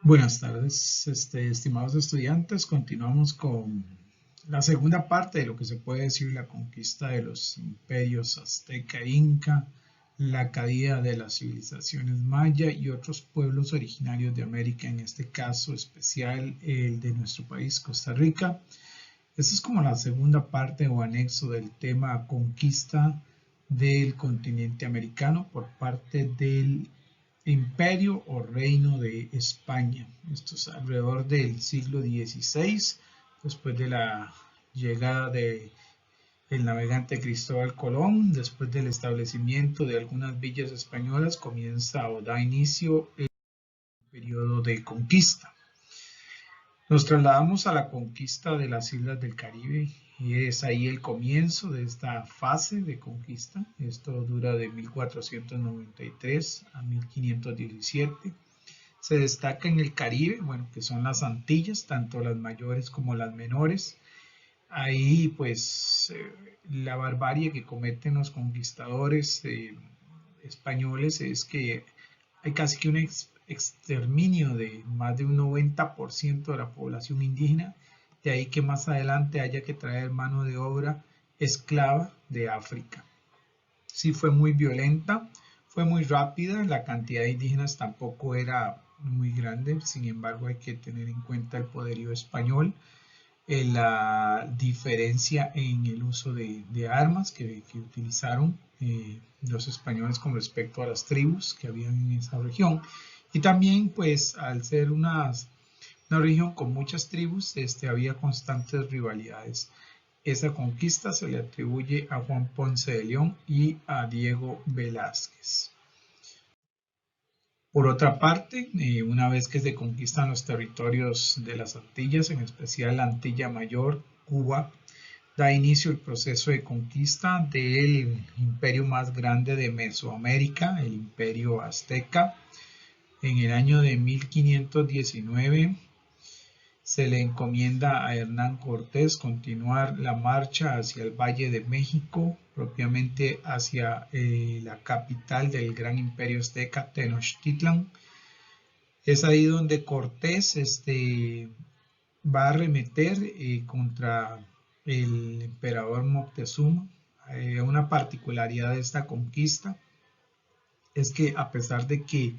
Buenas tardes, estimados estudiantes. Continuamos con la segunda parte de lo que se puede decir la conquista de los imperios azteca e inca, la caída de las civilizaciones maya y otros pueblos originarios de América, en este caso especial el de nuestro país, Costa Rica. Esta es como la segunda parte o anexo del tema conquista del continente americano por parte del Imperio o Reino de España. Esto es alrededor del siglo XVI, después de la llegada del navegante Cristóbal Colón, después del establecimiento de algunas villas españolas, comienza o da inicio el periodo de conquista. Nos trasladamos a la conquista de las islas del Caribe y es ahí el comienzo de esta fase de conquista. Esto dura de 1493 a 1517. Se destaca en el Caribe, bueno, que son las Antillas, tanto las mayores como las menores. Ahí pues la barbarie que cometen los conquistadores españoles es que hay casi que un exterminio de más de un 90% de la población indígena, de ahí que más adelante haya que traer mano de obra esclava de África. Sí fue muy violenta, fue muy rápida, la cantidad de indígenas tampoco era muy grande, sin embargo hay que tener en cuenta el poderío español, la diferencia en el uso de armas que utilizaron los españoles con respecto a las tribus que habían en esa región, y también pues al ser una región con muchas tribus, había constantes rivalidades. Esa conquista se le atribuye a Juan Ponce de León y a Diego Velázquez. Por otra parte, una vez que se conquistan los territorios de las Antillas, en especial la Antilla Mayor, Cuba, da inicio el proceso de conquista del imperio más grande de Mesoamérica, el imperio azteca. En el año de 1519 se le encomienda a Hernán Cortés continuar la marcha hacia el Valle de México, propiamente hacia la capital del gran imperio azteca, Tenochtitlan. Es ahí donde Cortés va a arremeter contra el emperador Moctezuma. Una particularidad de esta conquista es que a pesar de que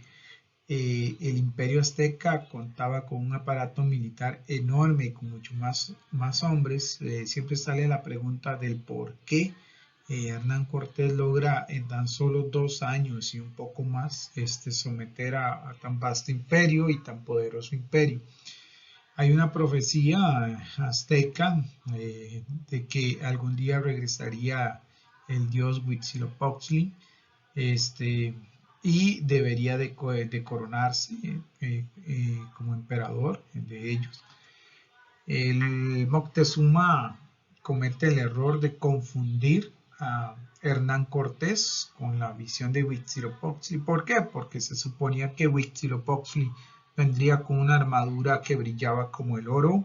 el imperio azteca contaba con un aparato militar enorme y con mucho más hombres, siempre sale la pregunta del por qué Hernán Cortés logra en tan solo 2 años y un poco más someter a tan vasto imperio y tan poderoso imperio. Hay una profecía azteca de que algún día regresaría el dios Huitzilopochtli, y debería de coronarse como emperador de ellos. El Moctezuma comete el error de confundir a Hernán Cortés con la visión de Huitzilopochtli. ¿Por qué? Porque se suponía que Huitzilopochtli vendría con una armadura que brillaba como el oro.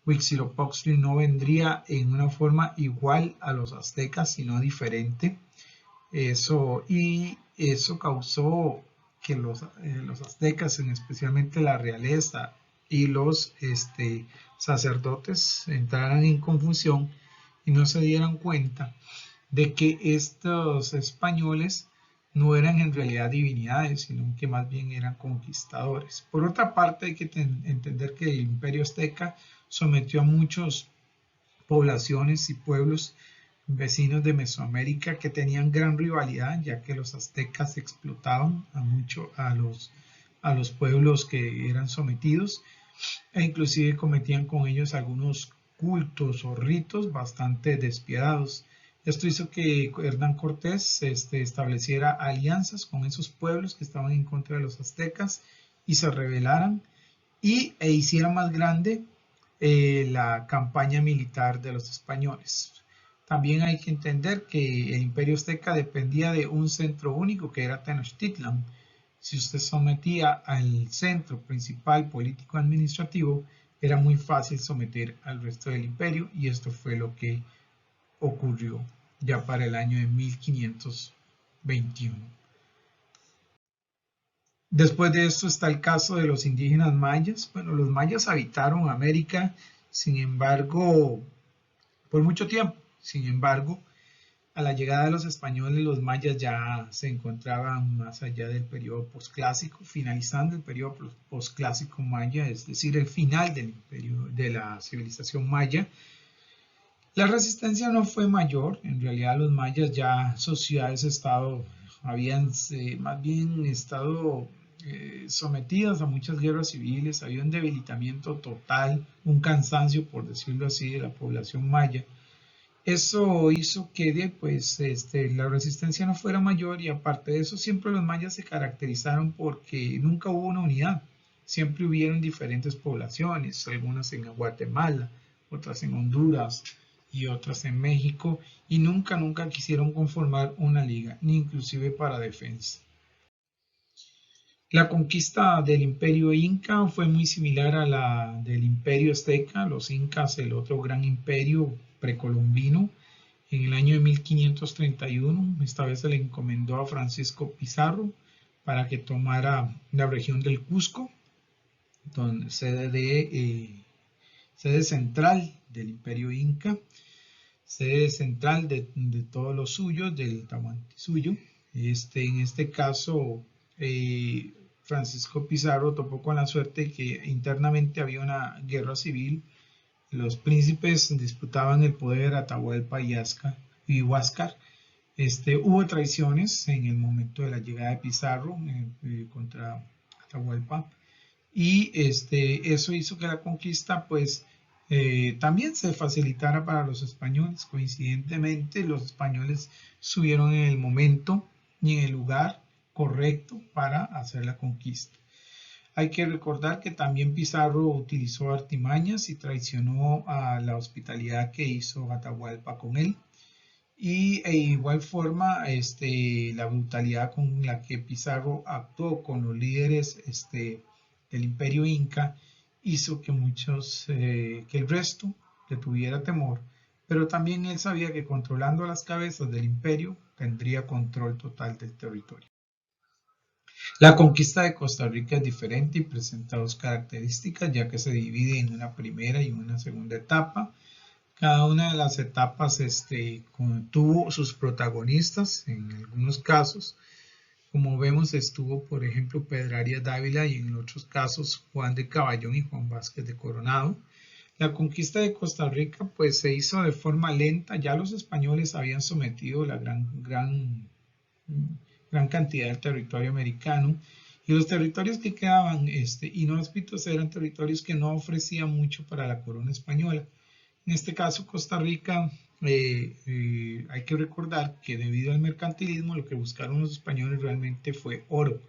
Huitzilopochtli no vendría en una forma igual a los aztecas, sino diferente. Eso causó que los aztecas, especialmente la realeza y los sacerdotes, entraran en confusión y no se dieran cuenta de que estos españoles no eran en realidad divinidades, sino que más bien eran conquistadores. Por otra parte, hay que entender que el imperio azteca sometió a muchas poblaciones y pueblos vecinos de Mesoamérica que tenían gran rivalidad, ya que los aztecas explotaban a los pueblos que eran sometidos, e inclusive cometían con ellos algunos cultos o ritos bastante despiadados. Esto hizo que Hernán Cortés estableciera alianzas con esos pueblos que estaban en contra de los aztecas y se rebelaran e hiciera más grande la campaña militar de los españoles. También hay que entender que el imperio azteca dependía de un centro único que era Tenochtitlan. Si usted sometía al centro principal político administrativo, era muy fácil someter al resto del imperio, y esto fue lo que ocurrió ya para el año de 1521. Después de esto está el caso de los indígenas mayas. Bueno, los mayas habitaron América, sin embargo, por mucho tiempo. Sin embargo, a la llegada de los españoles, los mayas ya se encontraban más allá del periodo posclásico, finalizando el periodo posclásico maya, es decir, el final del imperio de la civilización maya. La resistencia no fue mayor, en realidad los mayas ya sus ciudades-estado habían más bien estado sometidas a muchas guerras civiles, había un debilitamiento total, un cansancio, por decirlo así, de la población maya. Eso hizo que pues, la resistencia no fuera mayor y aparte de eso siempre los mayas se caracterizaron porque nunca hubo una unidad, siempre hubieron diferentes poblaciones, algunas en Guatemala, otras en Honduras y otras en México y nunca quisieron conformar una liga, ni inclusive para defensa. La conquista del imperio inca fue muy similar a la del imperio azteca, los incas, el otro gran imperio precolombino. En el año de 1531, esta vez se le encomendó a Francisco Pizarro para que tomara la región del Cusco, donde sede central del imperio inca, sede central de todo lo suyo, del Tahuantinsuyo. En este caso, Francisco Pizarro topó con la suerte que internamente había una guerra civil. Los príncipes disputaban el poder Atahualpa y Huáscar. Hubo traiciones en el momento de la llegada de Pizarro contra Atahualpa y eso hizo que la conquista pues también se facilitara para los españoles. Coincidentemente, los españoles subieron en el momento y en el lugar correcto para hacer la conquista. Hay que recordar que también Pizarro utilizó artimañas y traicionó a la hospitalidad que hizo Atahualpa con él. Y de igual forma, la brutalidad con la que Pizarro actuó con los líderes del imperio inca hizo que que el resto le tuviera temor, pero también él sabía que controlando las cabezas del imperio tendría control total del territorio. La conquista de Costa Rica es diferente y presenta dos características, ya que se divide en una primera y una segunda etapa. Cada una de las etapas tuvo sus protagonistas en algunos casos. Como vemos, estuvo, por ejemplo, Pedro Arias Dávila y en otros casos Juan de Caballón y Juan Vázquez de Coronado. La conquista de Costa Rica pues se hizo de forma lenta, ya los españoles habían sometido la gran cantidad del territorio americano y los territorios que quedaban inhóspitos eran territorios que no ofrecían mucho para la corona española. En este caso, Costa Rica, hay que recordar que debido al mercantilismo lo que buscaron los españoles realmente fue oro.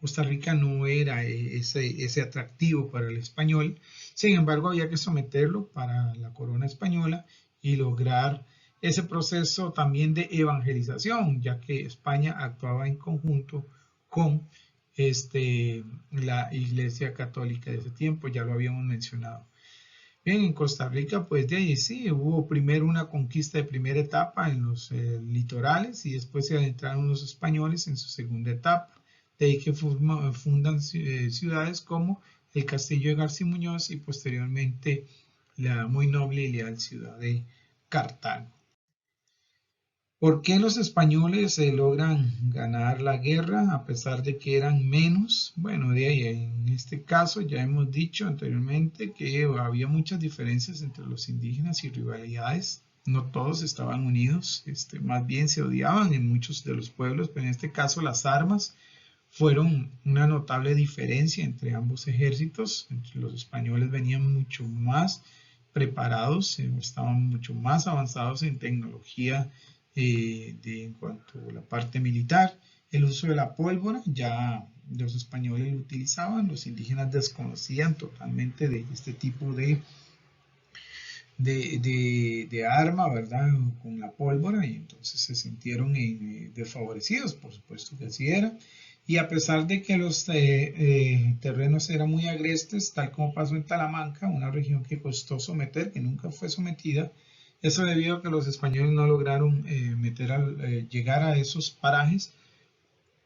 Costa Rica no era ese atractivo para el español, sin embargo había que someterlo para la corona española y lograr ese proceso también de evangelización, ya que España actuaba en conjunto con la Iglesia Católica de ese tiempo, ya lo habíamos mencionado. Bien, en Costa Rica, pues de ahí sí, hubo primero una conquista de primera etapa en los litorales y después se adentraron los españoles en su segunda etapa. De ahí que fundan ciudades como el Castillo de García Muñoz y posteriormente la muy noble y leal ciudad de Cartago. ¿Por qué los españoles logran ganar la guerra a pesar de que eran menos? Bueno, de ahí en este caso ya hemos dicho anteriormente que había muchas diferencias entre los indígenas y rivalidades. No todos estaban unidos, más bien se odiaban en muchos de los pueblos, pero en este caso las armas fueron una notable diferencia entre ambos ejércitos. Los españoles venían mucho más preparados, estaban mucho más avanzados en tecnología en cuanto a la parte militar. El uso de la pólvora ya los españoles lo utilizaban, los indígenas desconocían totalmente de este tipo de arma, ¿verdad? Con la pólvora y entonces se sintieron desfavorecidos, por supuesto que así era. Y a pesar de que los terrenos eran muy agrestes, tal como pasó en Talamanca, una región que costó someter, que nunca fue sometida, eso debido a que los españoles no lograron llegar a esos parajes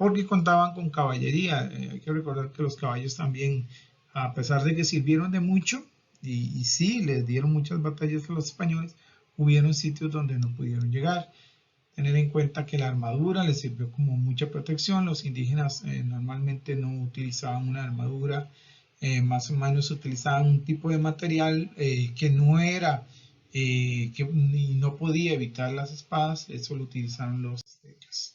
porque contaban con caballería. Hay que recordar que los caballos también, a pesar de que sirvieron de mucho, y sí, les dieron muchas batallas a los españoles, hubieron sitios donde no pudieron llegar. Tener en cuenta que la armadura les sirvió como mucha protección. Los indígenas normalmente no utilizaban una armadura, más o menos utilizaban un tipo de material que no era, que no podía evitar las espadas. Eso lo utilizaron los aztecas.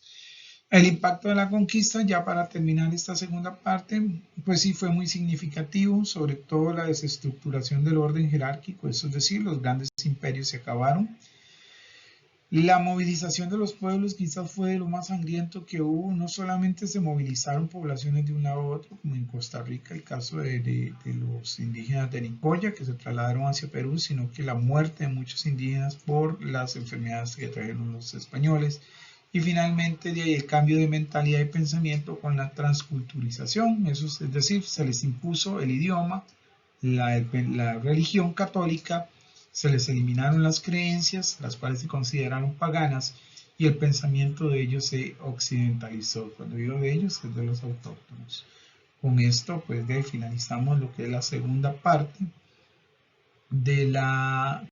El impacto de la conquista, ya para terminar esta segunda parte, pues sí fue muy significativo, sobre todo la desestructuración del orden jerárquico, eso es decir, los grandes imperios se acabaron. La movilización de los pueblos quizás fue de lo más sangriento que hubo. No solamente se movilizaron poblaciones de un lado a otro, como en Costa Rica, el caso de los indígenas de Nicoya, que se trasladaron hacia Perú, sino que la muerte de muchos indígenas por las enfermedades que trajeron los españoles. Y finalmente de ahí el cambio de mentalidad y pensamiento con la transculturización, eso es decir, se les impuso el idioma, la religión católica, se les eliminaron las creencias, las cuales se consideraron paganas, y el pensamiento de ellos se occidentalizó. Cuando digo de ellos, es de los autóctonos. Con esto, pues finalizamos lo que es la segunda parte de la